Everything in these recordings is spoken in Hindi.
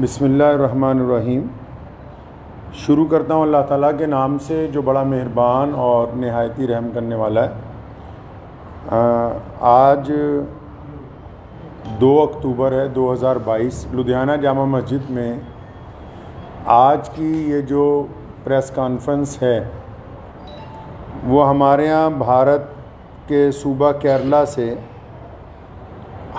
बिस्मिल्लाहिर्रहमानिर्रहीम। शुरू करता हूँ अल्लाह ताला के नाम से जो बड़ा मेहरबान और नहायती रहम करने वाला है। आज 2 अक्टूबर है 2022। लुधियाना जामा मस्जिद में आज की ये जो प्रेस कॉन्फ्रेंस है वो हमारे यहाँ भारत के सूबा केरला से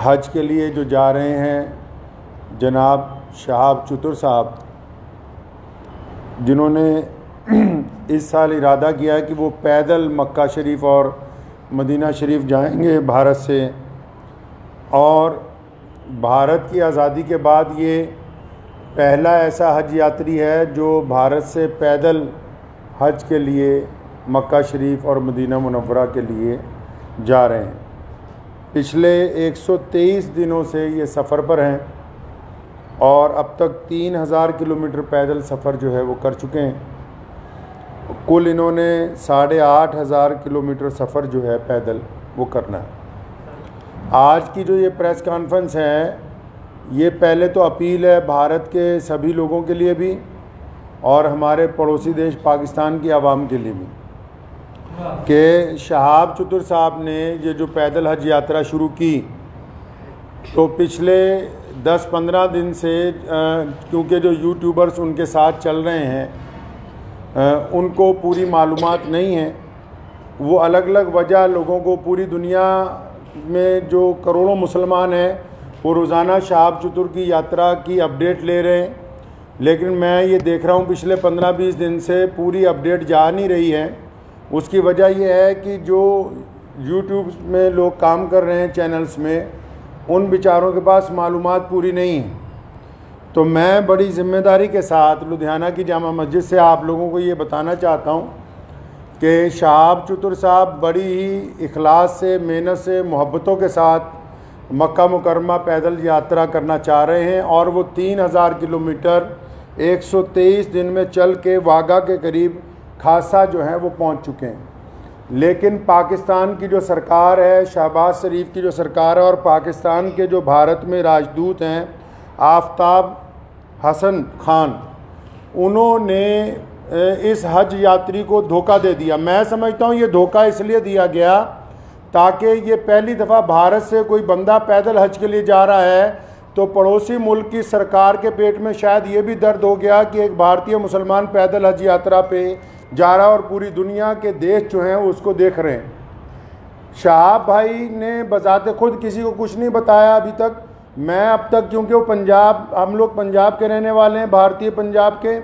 हज के लिए जो जा रहे हैं जनाब शहाब चतुर साहब, जिन्होंने इस साल इरादा किया है कि वो पैदल मक्का शरीफ और मदीना शरीफ जाएंगे भारत से, और भारत की आज़ादी के बाद ये पहला ऐसा हज यात्री है जो भारत से पैदल हज के लिए मक्का शरीफ और मदीना मुनव्वरा के लिए जा रहे हैं। पिछले 123 दिनों से ये सफ़र पर हैं और अब तक 3000 किलोमीटर पैदल सफ़र जो है वो कर चुके हैं। कुल इन्होंने 8500 किलोमीटर सफ़र जो है पैदल वो करना है। आज की जो ये प्रेस कॉन्फ्रेंस है ये पहले तो अपील है भारत के सभी लोगों के लिए भी और हमारे पड़ोसी देश पाकिस्तान की आवाम के लिए भी कि शहाब चतुर साहब ने ये जो पैदल हज यात्रा शुरू की तो पिछले 10-15 दिन से क्योंकि जो यूट्यूबर्स उनके साथ चल रहे हैं उनको पूरी मालूमात नहीं है। वो अलग अलग वजह लोगों को, पूरी दुनिया में जो करोड़ों मुसलमान हैं वो रोज़ाना शहाब चतुर की यात्रा की अपडेट ले रहे हैं, लेकिन मैं ये देख रहा हूँ पिछले 15-20 दिन से पूरी अपडेट जा नहीं रही है। उसकी वजह यह है कि जो यूट्यूब में लोग काम कर रहे हैं चैनल्स में, उन बेचारों के पास मालूमात पूरी नहीं है। तो मैं बड़ी ज़िम्मेदारी के साथ लुधियाना की जामा मस्जिद से आप लोगों को ये बताना चाहता हूँ कि शहाब चतुर साहब बड़ी ही इखलास से, मेहनत से, मोहब्बतों के साथ मक्का मुकरमा पैदल यात्रा करना चाह रहे हैं और वो 3000 किलोमीटर 123 दिन में चल के वाघा के करीब खासा जो है वो पहुँच चुके हैं। लेकिन पाकिस्तान की जो सरकार है, शहबाज शरीफ की जो सरकार है, और पाकिस्तान के जो भारत में राजदूत हैं आफ्ताब हसन खान, उन्होंने इस हज यात्री को धोखा दे दिया। मैं समझता हूँ ये धोखा इसलिए दिया गया ताकि ये पहली दफ़ा भारत से कोई बंदा पैदल हज के लिए जा रहा है तो पड़ोसी मुल्क की सरकार के पेट में शायद ये भी दर्द हो गया कि एक भारतीय मुसलमान पैदल हज यात्रा पे जा रहा है और पूरी दुनिया के देश जो हैं उसको देख रहे हैं। शहाब भाई ने बजाते खुद किसी को कुछ नहीं बताया अभी तक। मैं अब तक, क्योंकि वो पंजाब, हम लोग पंजाब के रहने वाले हैं, भारतीय पंजाब के,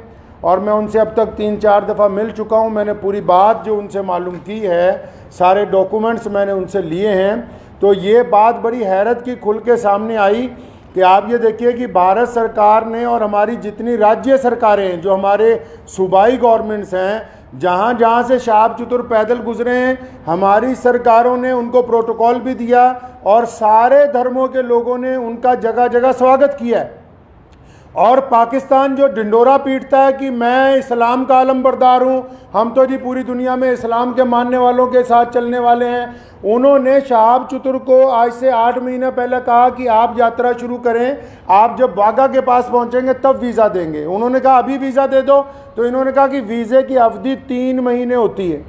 और मैं उनसे अब तक 3-4 दफ़ा मिल चुका हूँ। मैंने पूरी बात जो उनसे मालूम की है, सारे डॉक्यूमेंट्स मैंने उनसे लिए हैं। तो ये बात बड़ी हैरत की खुल के सामने आई कि आप ये देखिए कि भारत सरकार ने और हमारी जितनी राज्य सरकारें हैं, जो हमारे सूबाई गवर्नमेंट्स हैं, जहाँ जहाँ से शहाब चतुर पैदल गुजरे हैं, हमारी सरकारों ने उनको प्रोटोकॉल भी दिया और सारे धर्मों के लोगों ने उनका जगह जगह स्वागत किया है। और पाकिस्तान जो ढिंडोरा पीटता है कि मैं इस्लाम का आलमबरदार हूँ, हम तो जी पूरी दुनिया में इस्लाम के मानने वालों के साथ चलने वाले हैं, उन्होंने शहाब चतुर को आज से 8 महीने पहले कहा कि आप यात्रा शुरू करें, आप जब वाघा के पास पहुँचेंगे तब वीज़ा देंगे। उन्होंने कहा अभी वीज़ा दे दो, तो इन्होंने कहा कि वीज़े की अवधि 3 महीने होती है।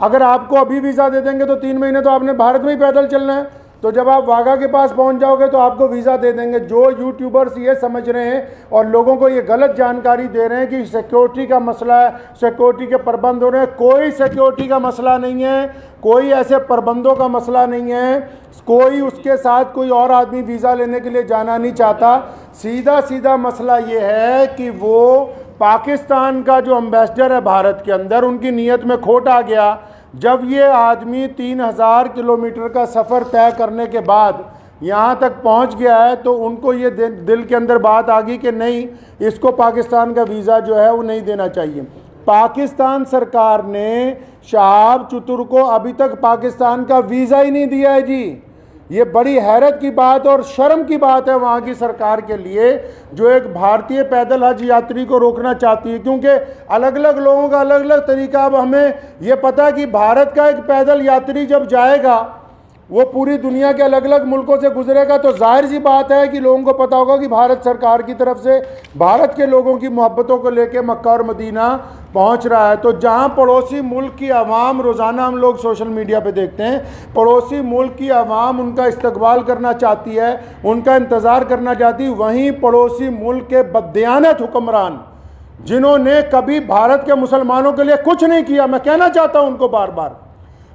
अगर आपको अभी वीज़ा दे देंगे तो 3 महीने तो आपने भारत में ही पैदल चलना है, तो जब आप वाघा के पास पहुंच जाओगे तो आपको वीज़ा दे देंगे। जो यूट्यूबर्स ये समझ रहे हैं और लोगों को ये गलत जानकारी दे रहे हैं कि सिक्योरिटी का मसला है, सिक्योरिटी के प्रबंध हो रहे हैं, कोई सिक्योरिटी का मसला नहीं है, कोई ऐसे प्रबंधों का मसला नहीं है, कोई उसके साथ कोई और आदमी वीज़ा लेने के लिए जाना नहीं चाहता। सीधा सीधा मसला ये है कि वो पाकिस्तान का जो एम्बेसडर है भारत के अंदर, उनकी नीयत में खोट आ गया। जब ये आदमी 3000 किलोमीटर का सफ़र तय करने के बाद यहाँ तक पहुँच गया है तो उनको ये दिल के अंदर बात आ गई कि नहीं, इसको पाकिस्तान का वीज़ा जो है वो नहीं देना चाहिए। पाकिस्तान सरकार ने शहाब चतुर को अभी तक पाकिस्तान का वीज़ा ही नहीं दिया है जी। ये बड़ी हैरत की बात और शर्म की बात है वहाँ की सरकार के लिए, जो एक भारतीय पैदल हज यात्री को रोकना चाहती है। क्योंकि अलग अलग लोगों का अलग अलग तरीका। अब हमें ये पता है कि भारत का एक पैदल यात्री जब जाएगा वो पूरी दुनिया के अलग अलग मुल्कों से गुजरेगा, तो जाहिर सी बात है कि लोगों को पता होगा कि भारत सरकार की तरफ से भारत के लोगों की मोहब्बतों को लेकर मक्का और मदीना पहुंच रहा है। तो जहां पड़ोसी मुल्क की आवाम, रोज़ाना हम लोग सोशल मीडिया पे देखते हैं, पड़ोसी मुल्क की आवाम उनका इस्तकबाल करना चाहती है, उनका इंतज़ार करना चाहती है, वहीं पड़ोसी मुल्क के बददियानत हुक्मरान जिन्होंने कभी भारत के मुसलमानों के लिए कुछ नहीं किया, मैं कहना चाहता हूं उनको बार बार,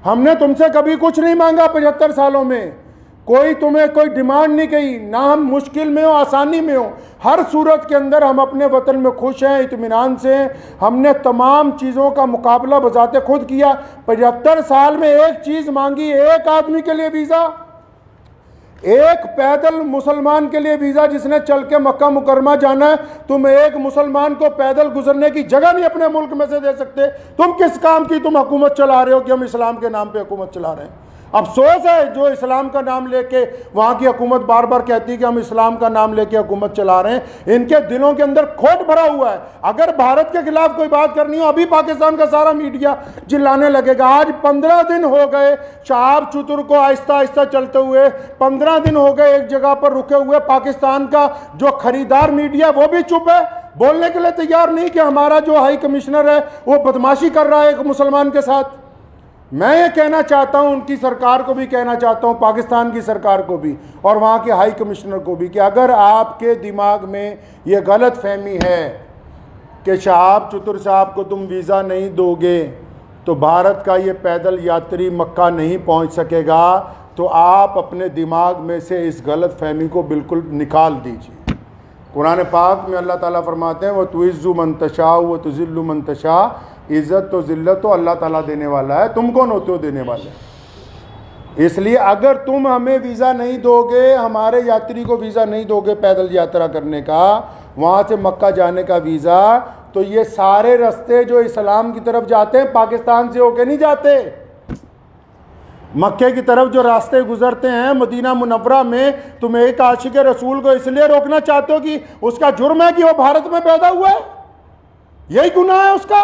हमने तुमसे कभी कुछ नहीं मांगा 75 सालों में, कोई तुम्हें कोई डिमांड नहीं की, ना हम मुश्किल में हो आसानी में हो, हर सूरत के अंदर हम अपने वतन में खुश हैं, इत्मीनान से हैं। हमने तमाम चीज़ों का मुकाबला बजाते खुद किया। 75 साल में एक चीज़ मांगी, एक आदमी के लिए वीज़ा, एक पैदल मुसलमान के लिए वीज़ा जिसने चल के मक्का मुकरमा जाना है। तुम एक मुसलमान को पैदल गुजरने की जगह नहीं अपने मुल्क में से दे सकते। तुम किस काम की तुम हुकूमत चला रहे हो कि हम इस्लाम के नाम पे हुकूमत चला रहे हैं। अफसोस है जो इस्लाम का नाम लेके वहाँ की हुकूमत बार बार कहती है कि हम इस्लाम का नाम लेके हुकूमत चला रहे हैं, इनके दिलों के अंदर खोट भरा हुआ है। अगर भारत के खिलाफ कोई बात करनी हो, अभी पाकिस्तान का सारा मीडिया चिल्लाने लगेगा। आज 15 दिन हो गए शहाब चतुर को आहिस्ता आहिस्ता चलते हुए, 15 दिन हो गए एक जगह पर रुके हुए। पाकिस्तान का जो खरीदार मीडिया वो भी चुप है, बोलने के लिए तैयार नहीं कि हमारा जो हाई कमिश्नर है वो बदमाशी कर रहा है एक मुसलमान के साथ। मैं ये कहना चाहता हूं, उनकी सरकार को भी कहना चाहता हूं, पाकिस्तान की सरकार को भी और वहाँ के हाई कमिश्नर को भी, कि अगर आपके दिमाग में ये गलत फहमी है कि शहाब चतुर साहब को तुम वीज़ा नहीं दोगे तो भारत का ये पैदल यात्री मक्का नहीं पहुँच सकेगा, तो आप अपने दिमाग में से इस गलत फहमी को बिल्कुल निकाल दीजिए। कुरान पाक में अल्लाह ताला फरमाते हैं, वह तुइज़्ज़ु मन तशा व तुज़िल्लु मन तशा, इज़्ज़त तो ज़िल्लत तो अल्लाह ताला देने वाला है, तुम कौन होते हो देने वाले। इसलिए अगर तुम हमें वीज़ा नहीं दोगे, हमारे यात्री को वीज़ा नहीं दोगे पैदल यात्रा करने का, वहाँ से मक्का जाने का वीज़ा, तो ये सारे रास्ते जो इस्लाम की तरफ जाते हैं पाकिस्तान से होके नहीं जाते। मक्के की तरफ जो रास्ते गुजरते हैं मदीना मुनव्वरा में, तुम एक आशिक रसूल को इसलिए रोकना चाहते हो कि उसका जुर्म है कि वो भारत में पैदा हुआ है, यही गुनाह है उसका।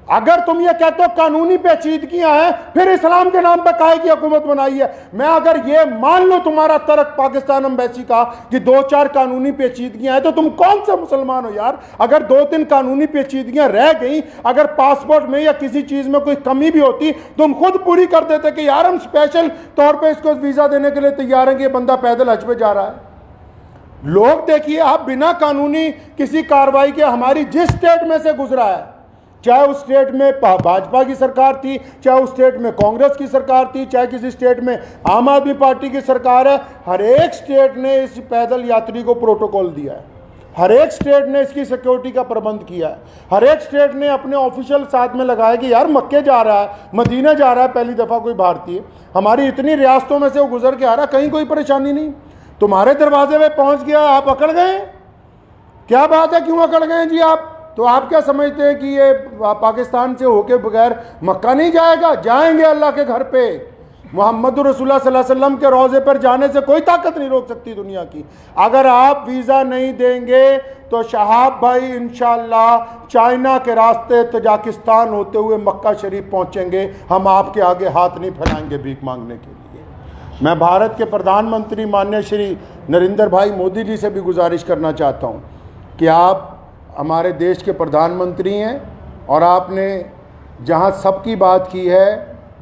अगर तुम ये कहते हो कानूनी पेचीदगियां हैं, फिर इस्लाम के नाम पर काहे की हुकूमत बनाई है। मैं अगर ये मान लो तुम्हारा तर्क पाकिस्तान एम्बेसी का कि 2-4 कानूनी पेचीदगियां हैं, तो तुम कौन से मुसलमान हो यार। अगर 2-3 कानूनी पेचीदगियां रह गई, अगर पासपोर्ट में या किसी चीज़ में कोई कमी भी होती, तुम खुद पूरी कर देते कि यार हम स्पेशल तौर पर इसको वीज़ा देने के लिए तैयार हैं कि ये बंदा पैदल हज पे जा रहा है। लोग देखिए, आप बिना कानूनी किसी कार्रवाई के हमारी जिस स्टेट में से गुजरा है, चाहे उस स्टेट में भाजपा की सरकार थी, चाहे उस स्टेट में कांग्रेस की सरकार थी, चाहे किसी स्टेट में आम आदमी पार्टी की सरकार है, हर एक स्टेट ने इस पैदल यात्री को प्रोटोकॉल दिया है, हर एक स्टेट ने इसकी सिक्योरिटी का प्रबंध किया है, हर एक स्टेट ने अपने ऑफिशियल साथ में लगाया कि यार मक्के जा रहा है, मदीना जा रहा है पहली दफ़ा कोई भारतीय, हमारी इतनी रियासतों में से वो गुजर के आ रहा, कहीं कोई परेशानी नहीं, तुम्हारे दरवाजे में पहुँच गया, आप अकड़ गए। क्या बात है, क्यों अकड़ गए जी आप? तो आप क्या समझते हैं कि ये पाकिस्तान से होके बगैर मक्का नहीं जाएगा? जाएंगे अल्लाह के घर पे। मोहम्मद रसूलुल्लाह सल्लल्लाहु अलैहि वसल्लम के रोज़े पर जाने से कोई ताकत नहीं रोक सकती दुनिया की। अगर आप वीज़ा नहीं देंगे तो शहाब भाई इंशाअल्लाह चाइना के रास्ते तजाकिस्तान होते हुए मक्का शरीफ पहुँचेंगे। हम आपके आगे हाथ नहीं फैलाएंगे भीख मांगने के लिए। मैं भारत के प्रधानमंत्री माननीय श्री नरेंद्र भाई मोदी जी से भी गुजारिश करना चाहता हूँ कि आप हमारे देश के प्रधानमंत्री हैं और आपने जहां सबकी बात की है,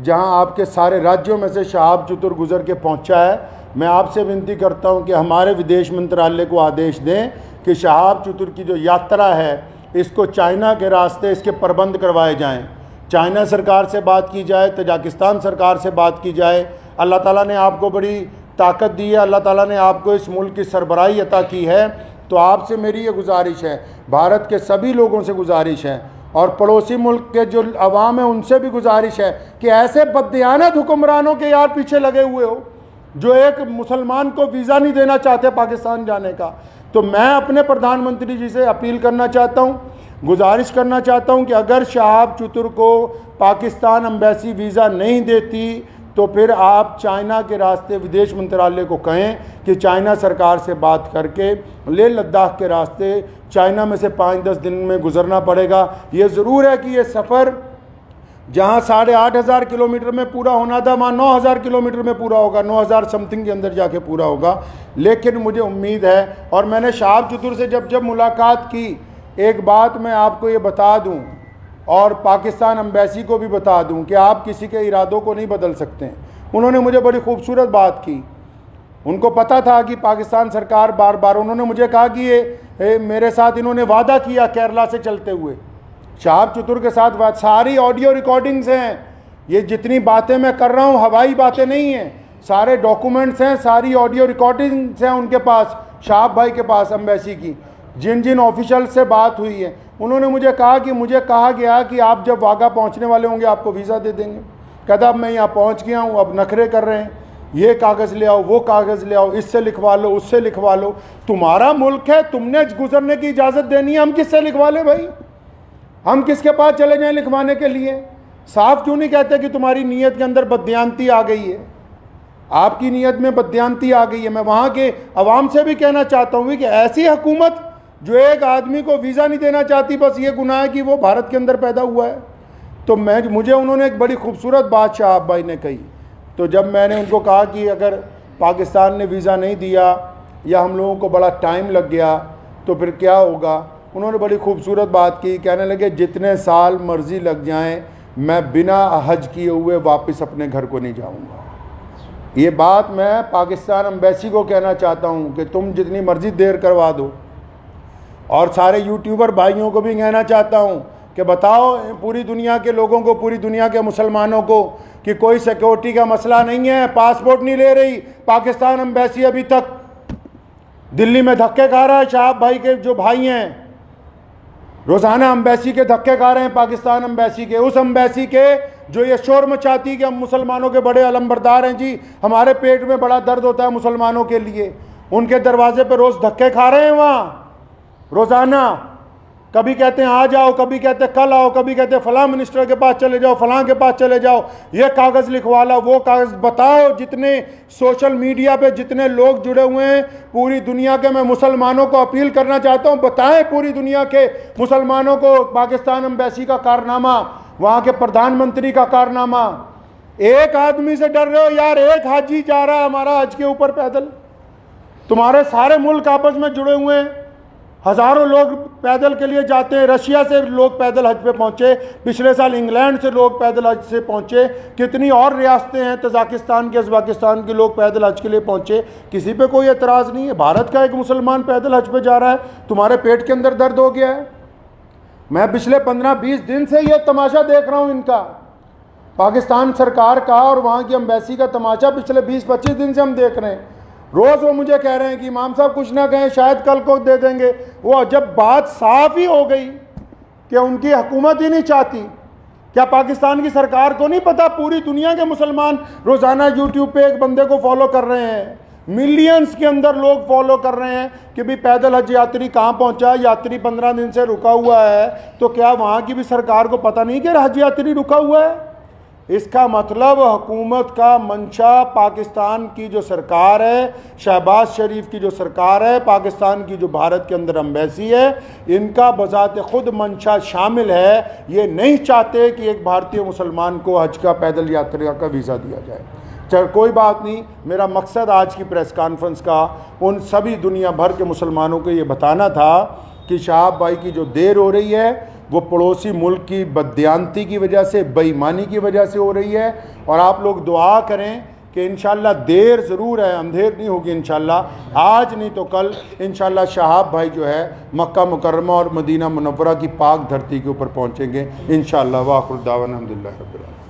जहां आपके सारे राज्यों में से शहाब चतुर गुजर के पहुंचा है, मैं आपसे विनती करता हूं कि हमारे विदेश मंत्रालय को आदेश दें कि शहाब चतुर की जो यात्रा है इसको चाइना के रास्ते इसके प्रबंध करवाए जाएं। चाइना सरकार से बात की जाए, तजाकिस्तान सरकार से बात की जाए। अल्लाह ताला ने आपको बड़ी ताकत दी है, अल्लाह ताला ने आपको इस मुल्क की सरबराही अता की है। तो आपसे मेरी ये गुजारिश है, भारत के सभी लोगों से गुजारिश है और पड़ोसी मुल्क के जो अवाम है उनसे भी गुजारिश है कि ऐसे बददियानत हुक्मरानों के यार पीछे लगे हुए हो जो एक मुसलमान को वीज़ा नहीं देना चाहते पाकिस्तान जाने का। तो मैं अपने प्रधानमंत्री जी से अपील करना चाहता हूँ, गुजारिश करना चाहता हूँ कि अगर शहाब चतुर को पाकिस्तान एम्बेसी वीज़ा नहीं देती तो फिर आप चाइना के रास्ते विदेश मंत्रालय को कहें कि चाइना सरकार से बात करके लेह लद्दाख के रास्ते चाइना में से 5-10 दिन में गुजरना पड़ेगा। ये ज़रूर है कि ये सफ़र जहाँ 8,500 किलोमीटर में पूरा होना था वहाँ 9,000 किलोमीटर में पूरा होगा, 9,000 समथिंग के अंदर जाके पूरा होगा। लेकिन मुझे उम्मीद है, और मैंने शहाब चतुर से जब मुलाकात की, एक बात मैं आपको ये बता दूँ और पाकिस्तान एम्बेसी को भी बता दूं कि आप किसी के इरादों को नहीं बदल सकते हैं। उन्होंने मुझे बड़ी खूबसूरत बात की। उनको पता था कि पाकिस्तान सरकार बार बार, उन्होंने मुझे कहा कि ये मेरे साथ इन्होंने वादा किया केरला से चलते हुए, शहाब चतुर के साथ सारी ऑडियो रिकॉर्डिंग्स हैं। ये जितनी बातें मैं कर रहा हूँ हवाई बातें नहीं हैं, सारे डॉक्यूमेंट्स हैं, सारी ऑडियो रिकॉर्डिंग्स हैं उनके पास, शहाब भाई के पास एम्बेसी की, जिन जिन ऑफिशियल से बात हुई है। उन्होंने मुझे कहा कि मुझे कहा गया कि आप जब वाघा पहुंचने वाले होंगे आपको वीज़ा दे देंगे। कहता अब मैं यहाँ पहुंच गया हूँ, अब नखरे कर रहे हैं, ये कागज़ ले आओ, वो कागज़ ले आओ, इससे लिखवा लो, उससे लिखवा लो। तुम्हारा मुल्क है, तुमने गुजरने की इजाज़त देनी है, हम किससे लिखवा लें भाई? हम किसके पास चले जाएँ लिखवाने के लिए? साफ क्यों नहीं कहते कि तुम्हारी नीयत के अंदर बदयांती आ गई है, आपकी नीयत में बदयांती आ गई है। मैं वहाँ के अवाम से भी कहना चाहता हूँ कि ऐसी हुकूमत जो एक आदमी को वीज़ा नहीं देना चाहती, बस ये गुनाह है कि वो भारत के अंदर पैदा हुआ है। तो मुझे उन्होंने एक बड़ी खूबसूरत बात शहाब भाई ने कही। तो जब मैंने उनको कहा कि अगर पाकिस्तान ने वीज़ा नहीं दिया या हम लोगों को बड़ा टाइम लग गया तो फिर क्या होगा, उन्होंने बड़ी खूबसूरत बात की। कहने लगे जितने साल मर्ज़ी लग जाएं, मैं बिना हज किए हुए वापस अपने घर को नहीं जाऊँगा। ये बात मैं पाकिस्तान एम्बेसी को कहना चाहता हूँ कि तुम जितनी मर्ज़ी देर करवा दो। और सारे यूट्यूबर भाइयों को भी कहना चाहता हूँ कि बताओ पूरी दुनिया के लोगों को, पूरी दुनिया के मुसलमानों को कि कोई सिक्योरिटी का मसला नहीं है, पासपोर्ट नहीं ले रही पाकिस्तान एम्बेसी। अभी तक दिल्ली में धक्के खा रहा है, शहाब भाई के जो भाई हैं रोज़ाना एम्बेसी के धक्के खा रहे हैं, पाकिस्तान एम्बेसी के, उस एम्बेसी के जो ये शोर मचाती है कि हम मुसलमानों के बड़े अलमबरदार हैं जी, हमारे पेट में बड़ा दर्द होता है मुसलमानों के लिए। उनके दरवाजे पर रोज़ धक्के खा रहे हैं वहाँ रोज़ाना। कभी कहते हैं आ जाओ, कभी कहते हैं कल आओ, कभी कहते हैं फ़लाँ मिनिस्टर के पास चले जाओ, फ़लाँ के पास चले जाओ, ये कागज़ लिखवा लो, वो कागज़। बताओ जितने सोशल मीडिया पे जितने लोग जुड़े हुए हैं पूरी दुनिया के, मैं मुसलमानों को अपील करना चाहता हूँ, बताएं पूरी दुनिया के मुसलमानों को पाकिस्तान एम्बेसी का कारनामा, वहाँ के प्रधानमंत्री का कारनामा। एक आदमी से डर रहे हो यार, एक हाजी जा रहा है हमारा हज के ऊपर पैदल। तुम्हारे सारे मुल्क आपस में जुड़े हुए हैं, हज़ारों लोग पैदल के लिए जाते हैं। रशिया से लोग पैदल हज पे पहुँचे, पिछले साल इंग्लैंड से लोग पैदल हज से पहुँचे, कितनी और रियासतें हैं, तजाकिस्तान के, उज़्बेकिस्तान के लोग पैदल हज के लिए पहुँचे। किसी पे कोई एतराज़ नहीं है। भारत का एक मुसलमान पैदल हज पे जा रहा है, तुम्हारे पेट के अंदर दर्द हो गया है। मैं पिछले 15-20 दिन से ये तमाशा देख रहा हूँ इनका, पाकिस्तान सरकार का और वहाँ की एम्बेसी का तमाशा पिछले 20-25 दिन से हम देख रहे हैं। रोज़ वो मुझे कह रहे हैं कि इमाम साहब कुछ ना कहें, शायद कल को दे देंगे। वो जब बात साफ ही हो गई कि उनकी हुकूमत ही नहीं चाहती, क्या पाकिस्तान की सरकार को नहीं पता पूरी दुनिया के मुसलमान रोज़ाना यूट्यूब पे एक बंदे को फॉलो कर रहे हैं, मिलियंस के अंदर लोग फॉलो कर रहे हैं कि भाई पैदल हज यात्री कहाँ पहुँचा, यात्री 15 दिन से रुका हुआ है। तो क्या वहाँ की भी सरकार को पता नहीं कि हज यात्री रुका हुआ है? इसका मतलब हुकूमत का मंशा, पाकिस्तान की जो सरकार है, शहबाज शरीफ की जो सरकार है, पाकिस्तान की जो भारत के अंदर एम्बेसी है, इनका बज़ात खुद मंशा शामिल है। ये नहीं चाहते कि एक भारतीय मुसलमान को हज का, पैदल यात्रा का वीज़ा दिया जाए। चल कोई बात नहीं, मेरा मकसद आज की प्रेस कॉन्फ्रेंस का उन सभी दुनिया भर के मुसलमानों को ये बताना था कि शहाब भाई की जो देर हो रही है वो पड़ोसी मुल्क की बदयांती की वजह से, बेईमानी की वजह से हो रही है। और आप लोग दुआ करें कि इंशाल्लाह देर ज़रूर है, अंधेर नहीं होगी इंशाल्लाह, आज नहीं तो कल इंशाल्लाह शहाब भाई जो है मक्का मुकर्रमा और मदीना मुनव्वरा की पाक धरती के ऊपर पहुँचेंगे इंशाल्लाह। वाखिर दावाना अल्हम्दुलिल्लाह रब्बिल आलमीन।